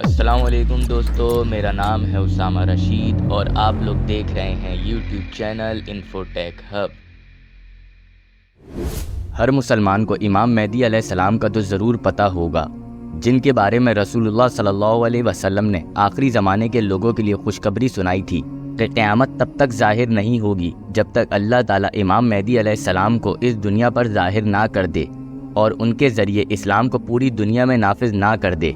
السلام علیکم دوستو، میرا نام ہے اسامہ رشید اور آپ لوگ دیکھ رہے ہیں یوٹیوب چینل انفوٹیک ہب۔ ہر مسلمان کو امام مہدی علیہ السلام کا تو ضرور پتہ ہوگا، جن کے بارے میں رسول اللہ صلی اللہ علیہ وسلم نے آخری زمانے کے لوگوں کے لیے خوشخبری سنائی تھی کہ قیامت تب تک ظاہر نہیں ہوگی جب تک اللہ تعالیٰ امام مہدی علیہ السلام کو اس دنیا پر ظاہر نہ کر دے اور ان کے ذریعے اسلام کو پوری دنیا میں نافذ نہ کر دے۔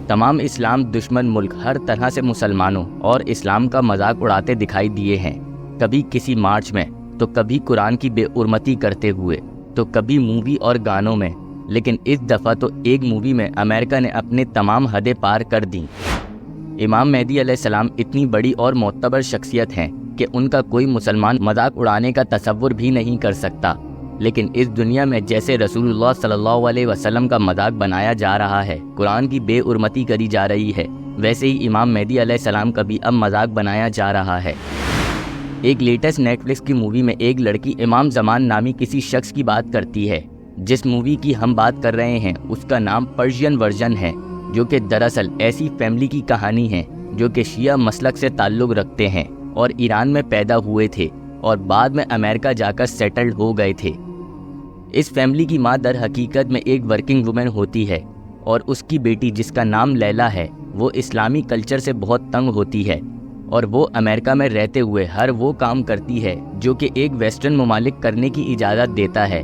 تمام اسلام دشمن ملک ہر طرح سے مسلمانوں اور اسلام کا مذاق اڑاتے دکھائی دیے ہیں، کبھی کسی مارچ میں تو کبھی قرآن کی بے حرمتی کرتے ہوئے تو کبھی مووی اور گانوں میں، لیکن اس دفعہ تو ایک مووی میں امریکہ نے اپنے تمام حدیں پار کر دیں۔ امام مہدی علیہ السلام اتنی بڑی اور معتبر شخصیت ہیں کہ ان کا کوئی مسلمان مذاق اڑانے کا تصور بھی نہیں کر سکتا، لیکن اس دنیا میں جیسے رسول اللہ صلی اللہ علیہ وسلم کا مذاق بنایا جا رہا ہے، قرآن کی بے حرمتی کری جا رہی ہے، ویسے ہی امام مہدی علیہ السلام کا بھی اب مذاق بنایا جا رہا ہے۔ ایک لیٹسٹ نیٹ فلکس کی مووی میں ایک لڑکی امام زمان نامی کسی شخص کی بات کرتی ہے۔ جس مووی کی ہم بات کر رہے ہیں اس کا نام پرشین ورژن ہے، جو کہ دراصل ایسی فیملی کی کہانی ہے جو کہ شیعہ مسلک سے تعلق رکھتے ہیں اور ایران میں پیدا ہوئے تھے اور بعد میں امریکہ جا کر سیٹلڈ ہو گئے تھے۔ اس فیملی کی ماں در حقیقت میں ایک ورکنگ وومن ہوتی ہے اور اس کی بیٹی جس کا نام لیلا ہے وہ اسلامی کلچر سے بہت تنگ ہوتی ہے اور وہ امریکہ میں رہتے ہوئے ہر وہ کام کرتی ہے جو کہ ایک ویسٹرن ممالک کرنے کی اجازت دیتا ہے۔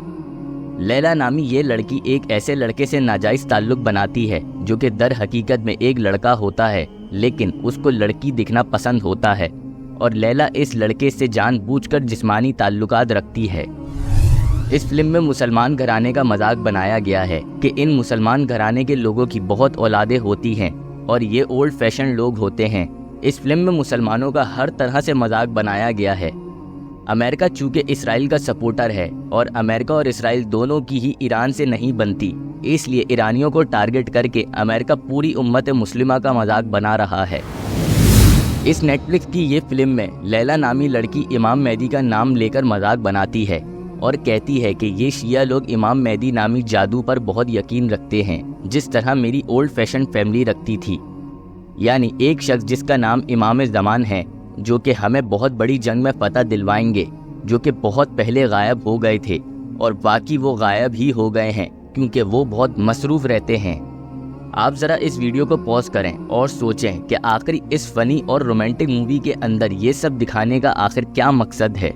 لیلا نامی یہ لڑکی ایک ایسے لڑکے سے ناجائز تعلق بناتی ہے جو کہ در حقیقت میں ایک لڑکا ہوتا ہے، لیکن اس کو لڑکی دکھنا پسند ہوتا ہے اور لیلا اس لڑکے سے جان بوجھ کر جسمانی تعلقات رکھتی ہے۔ اس فلم میں مسلمان گھرانے کا مذاق بنایا گیا ہے کہ ان مسلمان گھرانے کے لوگوں کی بہت اولادیں ہوتی ہیں اور یہ اولڈ فیشن لوگ ہوتے ہیں۔ اس فلم میں مسلمانوں کا ہر طرح سے مذاق بنایا گیا ہے۔ امریکہ چونکہ اسرائیل کا سپورٹر ہے اور امریکہ اور اسرائیل دونوں کی ہی ایران سے نہیں بنتی، اس لیے ایرانیوں کو ٹارگٹ کر کے امریکہ پوری امت مسلمہ کا مذاق بنا رہا ہے۔ اس نیٹ فلکس کی یہ فلم میں لیلا نامی لڑکی امام مہدی کا نام لے کر مذاق بناتی ہے اور کہتی ہے کہ یہ شیعہ لوگ امام مہدی نامی جادو پر بہت یقین رکھتے ہیں، جس طرح میری اولڈ فیشن فیملی رکھتی تھی۔ یعنی ایک شخص جس کا نام امام زمان ہے، جو کہ ہمیں بہت بڑی جنگ میں فتح دلوائیں گے، جو کہ بہت پہلے غائب ہو گئے تھے اور واقعی وہ غائب ہی ہو گئے ہیں کیونکہ وہ بہت مصروف رہتے ہیں۔ آپ ذرا اس ویڈیو کو پاز کریں اور سوچیں کہ آخر اس فنی اور رومانٹک مووی کے اندر یہ سب دکھانے کا آخر کیا مقصد ہے۔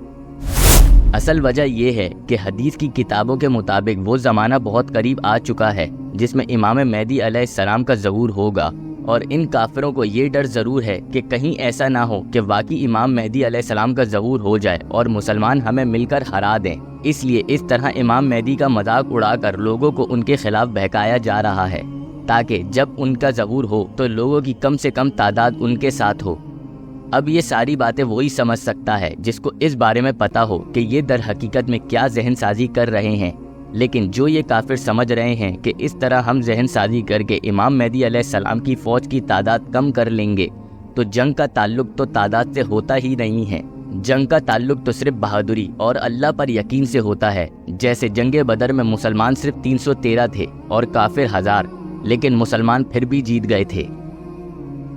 اصل وجہ یہ ہے کہ حدیث کی کتابوں کے مطابق وہ زمانہ بہت قریب آ چکا ہے جس میں امام مہدی علیہ السلام کا ظہور ہوگا، اور ان کافروں کو یہ ڈر ضرور ہے کہ کہیں ایسا نہ ہو کہ واقعی امام مہدی علیہ السلام کا ظہور ہو جائے اور مسلمان ہمیں مل کر ہرا دیں۔ اس لیے اس طرح امام مہدی کا مذاق اڑا کر لوگوں کو ان کے خلاف بہکایا جا رہا ہے، تاکہ جب ان کا ظہور ہو تو لوگوں کی کم سے کم تعداد ان کے ساتھ ہو۔ اب یہ ساری باتیں وہی سمجھ سکتا ہے جس کو اس بارے میں پتہ ہو کہ یہ در حقیقت میں کیا ذہن سازی کر رہے ہیں، لیکن جو یہ کافر سمجھ رہے ہیں کہ اس طرح ہم ذہن سازی کر کے امام مہدی علیہ السلام کی فوج کی تعداد کم کر لیں گے، تو جنگ کا تعلق تو تعداد سے ہوتا ہی نہیں ہے۔ جنگ کا تعلق تو صرف بہادری اور اللہ پر یقین سے ہوتا ہے۔ جیسے جنگ بدر میں مسلمان صرف 313 تھے اور کافر 1000، لیکن مسلمان پھر بھی جیت گئے تھے۔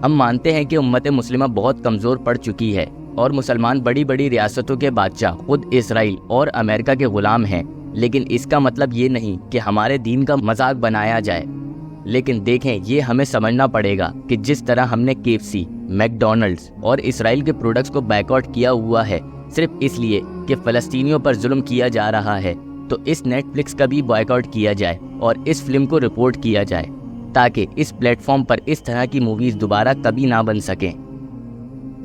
ہم مانتے ہیں کہ امت مسلمہ بہت کمزور پڑ چکی ہے اور مسلمان بڑی بڑی ریاستوں کے بادشاہ خود اسرائیل اور امریکہ کے غلام ہیں، لیکن اس کا مطلب یہ نہیں کہ ہمارے دین کا مذاق بنایا جائے۔ لیکن دیکھیں، یہ ہمیں سمجھنا پڑے گا کہ جس طرح ہم نے KFC، میک ڈونلڈز اور اسرائیل کے پروڈکٹس کو بائیکاٹ کیا ہوا ہے صرف اس لیے کہ فلسطینیوں پر ظلم کیا جا رہا ہے، تو اس نیٹ فلکس کا بھی بائیکاٹ کیا جائے اور اس فلم کو رپورٹ کیا جائے، تاکہ اس پلیٹ فارم پر اس طرح کی موویز دوبارہ کبھی نہ بن سکیں۔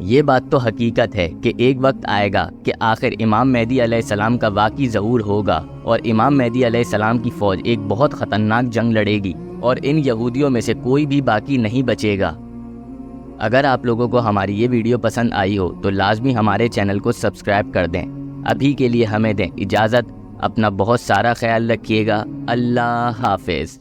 یہ بات تو حقیقت ہے کہ ایک وقت آئے گا کہ آخر امام مہدی علیہ السلام کا واقعی ظہور ہوگا اور امام مہدی علیہ السلام کی فوج ایک بہت خطرناک جنگ لڑے گی اور ان یہودیوں میں سے کوئی بھی باقی نہیں بچے گا۔ اگر آپ لوگوں کو ہماری یہ ویڈیو پسند آئی ہو تو لازمی ہمارے چینل کو سبسکرائب کر دیں۔ ابھی کے لیے ہمیں دیں اجازت، اپنا بہت سارا خیال رکھیے گا۔ اللہ حافظ۔